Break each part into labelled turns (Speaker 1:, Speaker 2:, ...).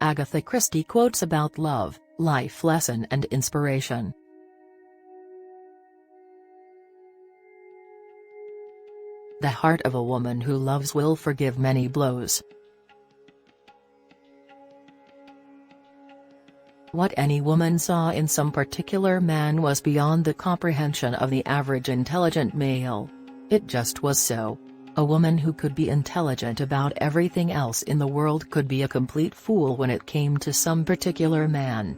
Speaker 1: Agatha Christie quotes about love, life lesson and inspiration. The heart of a woman who loves will forgive many blows. What any woman saw in some particular man was beyond the comprehension of the average intelligent male. It just was so. A woman who could be intelligent about everything else in the world could be a complete fool when it came to some particular man.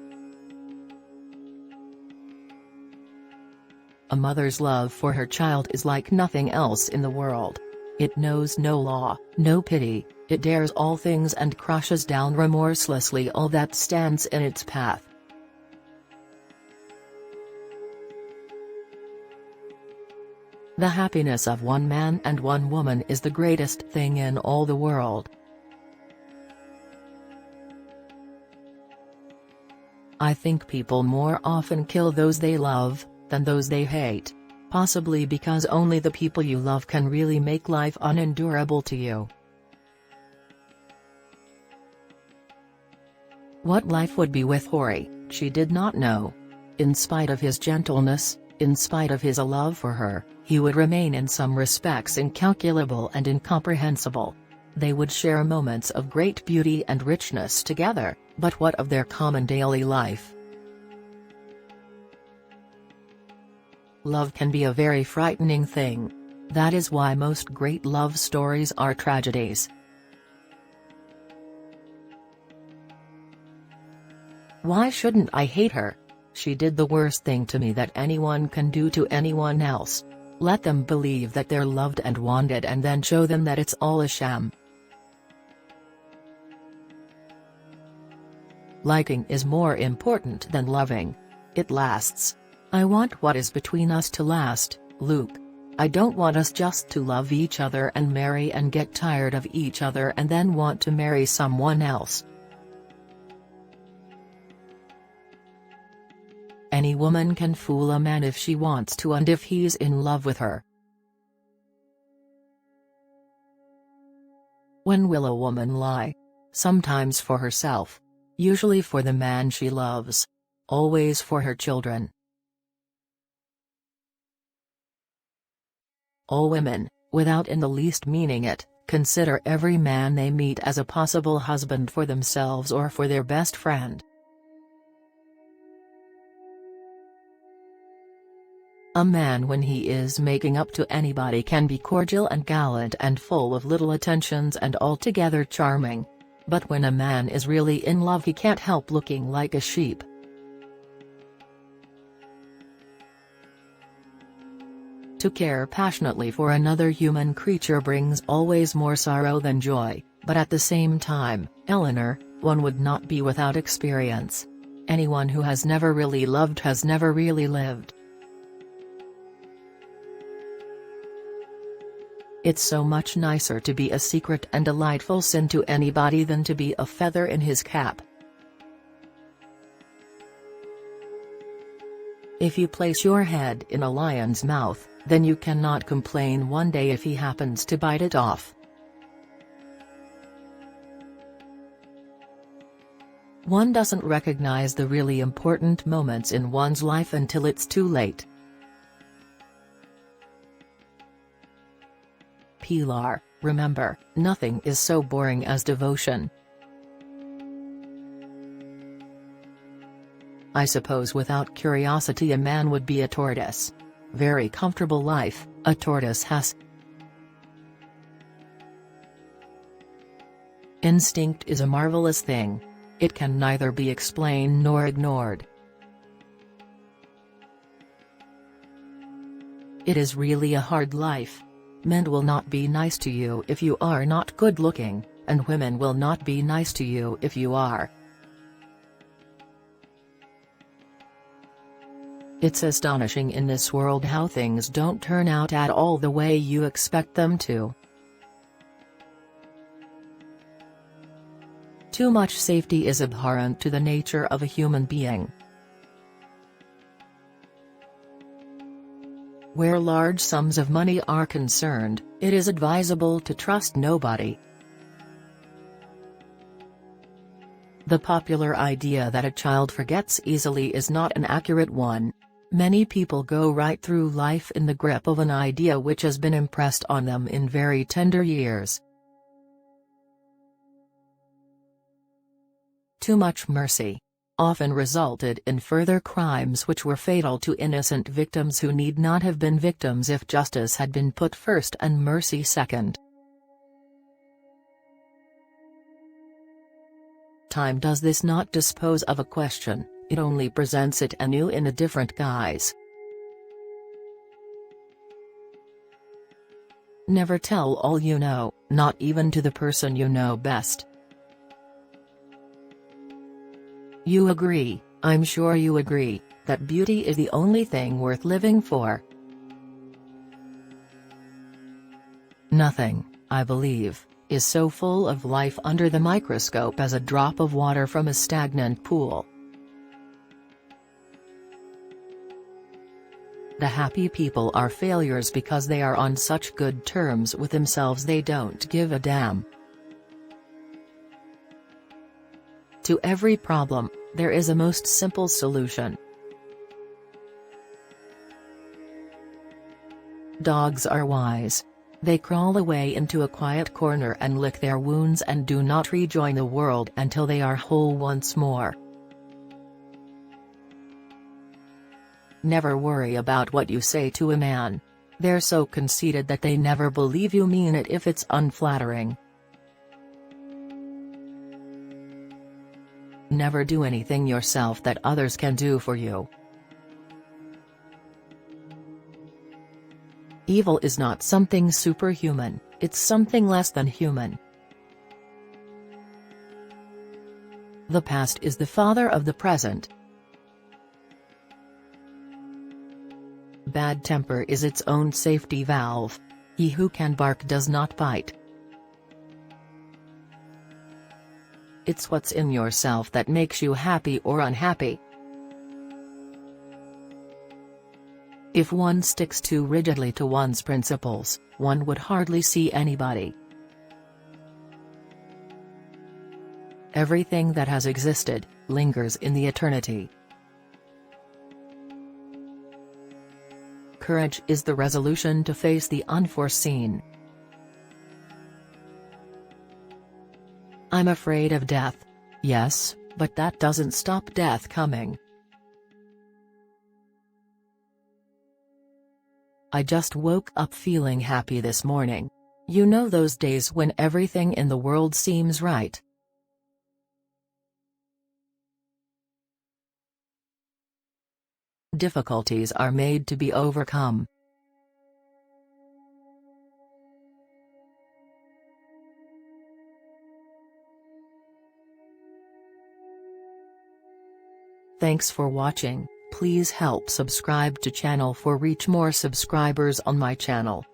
Speaker 1: A mother's love for her child is like nothing else in the world. It knows no law, no pity, it dares all things and crushes down remorselessly all that stands in its path. The happiness of one man and one woman is the greatest thing in all the world. I think people more often kill those they love than those they hate. Possibly because only the people you love can really make life unendurable to you. What life would be with Hori, she did not know. In spite of his gentleness, in spite of his love for her, he would remain in some respects incalculable and incomprehensible. They would share moments of great beauty and richness together, but what of their common daily life? Love can be a very frightening thing. That is why most great love stories are tragedies. Why shouldn't I hate her? She did the worst thing to me that anyone can do to anyone else. Let them believe that they're loved and wanted and then show them that it's all a sham. Liking is more important than loving. It lasts. I want what is between us to last, Luke. I don't want us just to love each other and marry and get tired of each other and then want to marry someone else. Any woman can fool a man if she wants to and if he's in love with her. When will a woman lie? Sometimes for herself. Usually for the man she loves. Always for her children. All women, without in the least meaning it, consider every man they meet as a possible husband for themselves or for their best friend. A man when he is making up to anybody can be cordial and gallant and full of little attentions and altogether charming. But when a man is really in love he can't help looking like a sheep. To care passionately for another human creature brings always more sorrow than joy, but at the same time, Eleanor, one would not be without experience. Anyone who has never really loved has never really lived. It's so much nicer to be a secret and delightful sin to anybody than to be a feather in his cap. If you place your head in a lion's mouth, then you cannot complain one day if he happens to bite it off. One doesn't recognize the really important moments in one's life until it's too late. Pilar, remember, nothing is so boring as devotion. I suppose without curiosity a man would be a tortoise. Very comfortable life, a tortoise has. Instinct is a marvelous thing. It can neither be explained nor ignored. It is really a hard life. Men will not be nice to you if you are not good looking, and women will not be nice to you if you are. It's astonishing in this world how things don't turn out at all the way you expect them to. Too much safety is abhorrent to the nature of a human being. Where large sums of money are concerned, it is advisable to trust nobody. The popular idea that a child forgets easily is not an accurate one. Many people go right through life in the grip of an idea which has been impressed on them in very tender years. Too much mercy often resulted in further crimes which were fatal to innocent victims who need not have been victims if justice had been put first and mercy second. Time does this not dispose of a question, it only presents it anew in a different guise. Never tell all you know, not even to the person you know best. You agree, I'm sure you agree, that beauty is the only thing worth living for. Nothing, I believe, is so full of life under the microscope as a drop of water from a stagnant pool. The happy people are failures because they are on such good terms with themselves they don't give a damn. To every problem, there is a most simple solution. Dogs are wise. They crawl away into a quiet corner and lick their wounds and do not rejoin the world until they are whole once more. Never worry about what you say to a man. They're so conceited that they never believe you mean it if it's unflattering. Never do anything yourself that others can do for you. Evil is not something superhuman, it's something less than human. The past is the father of the present. Bad temper is its own safety valve. He who can bark does not bite. It's what's in yourself that makes you happy or unhappy. If one sticks too rigidly to one's principles, one would hardly see anybody. Everything that has existed, lingers in the eternity. Courage is the resolution to face the unforeseen. I'm afraid of death. Yes, but that doesn't stop death coming. I just woke up feeling happy this morning. You know those days when everything in the world seems right. Difficulties are made to be overcome. Thanks for watching. Please help subscribe to channel for reach more subscribers on my channel.